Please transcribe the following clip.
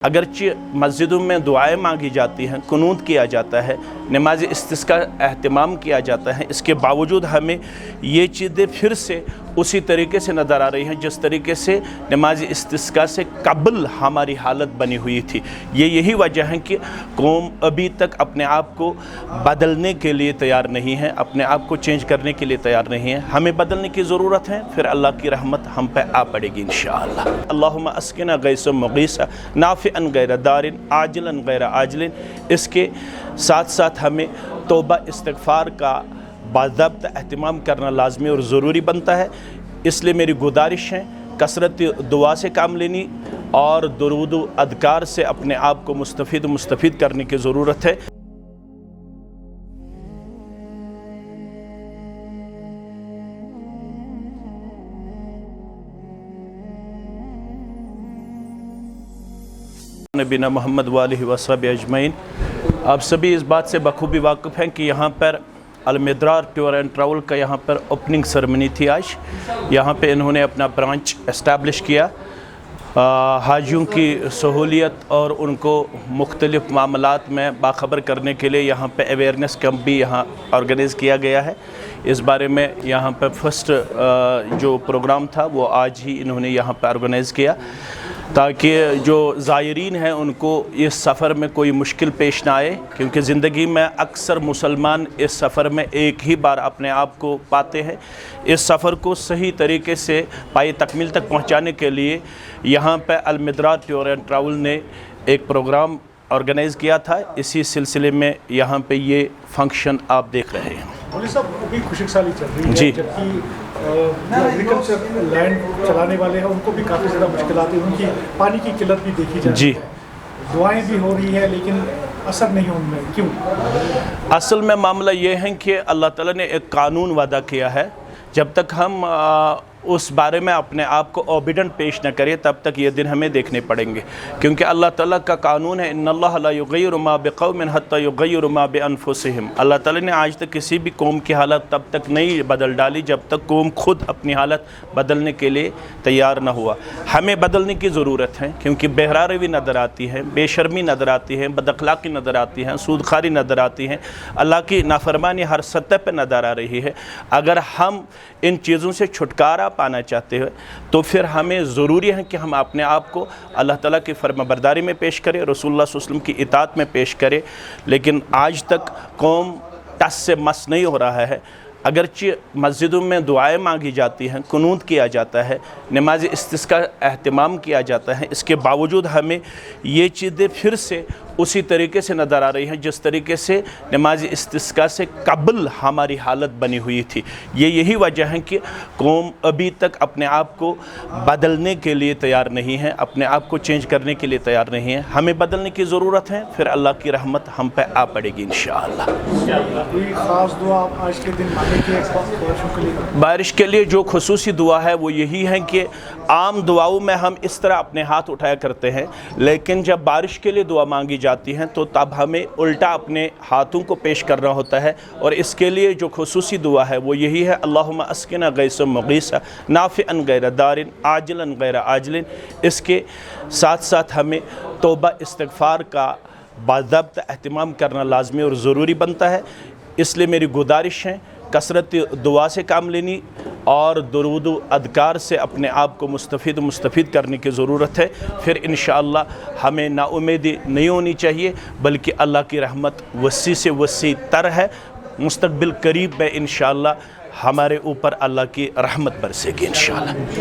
अगरचे मस्जिदों में दुआएं मांगी जाती हैं, कुनूत किया जाता है, नमाज इस्तिस्का एहतमाम किया जाता है, इसके बावजूद हमें ये चीज़ें फिर से उसी तरीके से नज़र आ रही हैं जिस तरीके से नमाज इस्तिस्का से कबल हमारी हालत बनी हुई थी। यही वजह है कि कौम अभी तक अपने आप को बदलने के लिए तैयार नहीं है, अपने आप को चेंज करने के लिए तैयार नहीं है। हमें बदलने की ज़रूरत है, फिर अल्लाह की रहमत हम पे आ पड़ेगी इंशाअल्लाह। अल्लाहुम्मा अस्किना गैसन मुगीसा नाफ़िअन गैर दारिन आजिलन गैर आजिलिन। इसके साथ साथ हमें तौबा इस्तिग़फ़ार का बाज़ाब्ता एहतमाम करना लाज़मी और ज़रूरी बनता है। इसलिए मेरी गुजारिश है कसरत दुआ से काम लेनी और दुरूद अज़कार से अपने आप को मुस्तफ़ीद करने की ज़रूरत है। नबीना मोहम्मद वालिहि वसहबिहि अजमईन। आप सभी इस बात से बखूबी वाक़िफ़ हैं कि यहाँ पर अलमिदरार टूर एंड ट्रैवल का यहाँ पर ओपनिंग सेरेमनी थी। आज यहाँ पे इन्होंने अपना ब्रांच इस्टेब्लिश किया। हाजियों की सहूलियत और उनको मुख्तलिफ़ मामलात में बाखबर करने के लिए यहाँ पे अवेयरनेस कैंप भी यहाँ ऑर्गेनाइज़ किया गया है। इस बारे में यहाँ पर फर्स्ट जो प्रोग्राम था वो आज ही इन्होंने यहाँ पर ऑर्गेनाइज़ किया ताकि जो ज़ायरीन हैं उनको इस सफ़र में कोई मुश्किल पेश ना आए, क्योंकि ज़िंदगी में अक्सर मुसलमान इस सफ़र में एक ही बार अपने आप को पाते हैं। इस सफ़र को सही तरीके से पाए तकमील तक पहुँचाने के लिए यहाँ पर अलमिदरार टूर एंड ट्रैवल ने एक प्रोग्राम ऑर्गेनाइज़ किया था। इसी सिलसिले में यहाँ पे ये फंक्शन आप देख रहे हैं। मौलवी साहब, अभी खुशहाली चल रही है जी, जबकि जो एग्रीकल्चर लैंड चलाने वाले हैं उनको भी काफ़ी ज़्यादा मुश्किलात हैं, उनकी पानी की किल्लत भी देखी जा रही है। दुआएं भी हो रही है लेकिन असर नहीं उनमें, क्यों? असल में मामला ये है कि अल्लाह ताला ने एक कानून वादा किया है, जब तक हम उस बारे में अपने आप को ओबिडेंट पेश न करें तब तक ये दिन हमें देखने पड़ेंगे, क्योंकि अल्लाह ताला का कानून है इन्नल्लाह ला युग़य्यिरु मा बिक़ौमिन हत्ता युग़य्यिरु मा बिअनफुसिहिम। अल्लाह ताला ने आज तक किसी भी कौम की हालत तब तक नहीं बदल डाली जब तक कौम खुद अपनी हालत बदलने के लिए तैयार न हुआ। हमें बदलने की ज़रूरत है, क्योंकि बेहरारवी नज़र आती है, बेशर्मी नज़र आती है, बदअख़लाक़ी नज़र आती है, सूदखारी नज़र आती है, अल्लाह की नाफरमानी हर सतह पर नज़र आ रही है। अगर हम इन चीज़ों से छुटकारा पाना चाहते हैं तो फिर हमें ज़रूरी है कि हम अपने आप को अल्लाह ताला की फरमाबरदारी में पेश करें, रसूलुल्लाह सल्लल्लाहु अलैहि वसल्लम की इताअत में पेश करें। लेकिन आज तक कौम टस से मस नहीं हो रहा है। अगरचे मस्जिदों में दुआएं मांगी जाती हैं, कुनूत किया जाता है, नमाज इस्तिस्का एहतमाम किया जाता है, इसके बावजूद हमें ये चीज़ें फिर से उसी तरीके से नज़र आ रही हैं जिस तरीके से नमाज इस्तिस्का से कबल हमारी हालत बनी हुई थी। यही वजह है कि कौम अभी तक अपने आप को बदलने के लिए तैयार नहीं है, अपने आप को चेंज करने के लिए तैयार नहीं है। हमें बदलने की ज़रूरत है, फिर अल्लाह की रहमत हम पे आ पड़ेगी इंशाअल्लाह। कोई ख़ास दुआ आप आज के दिन बारिश के लिए जो खुसूसी दुआ है वो यही है कि आम दुआओं में हम इस तरह अपने हाथ उठाया करते हैं, लेकिन जब बारिश के लिए दुआ मांगी जाती हैं तो तब हमें उल्टा अपने हाथों को पेश करना होता है। और इसके लिए जो खुसूसी दुआ है वो यही है अल्लाहुम्मा अस्किना गैसन मुगीसा नाफ़िअन गैर दारिन आजिलन गैर आजिलिन। इसके साथ साथ हमें तौबा इस्तिग़फ़ार का बाज़ाब्ता एहतमाम करना लाज़मी और ज़रूरी बनता है। इसलिए मेरी गुजारिश है कसरत दुआ से काम लेनी और दुरूद अज़कार से अपने आप को मुस्तफ़ीद करने की ज़रूरत है। फिर इंशाअल्लाह हमें नाउमीदी नहीं होनी चाहिए, बल्कि अल्लाह की रहमत वसी से वसी तर है। मुस्तक़बिल करीब में इंशाअल्लाह हमारे ऊपर अल्लाह की रहमत बरसेगी इंशाअल्लाह।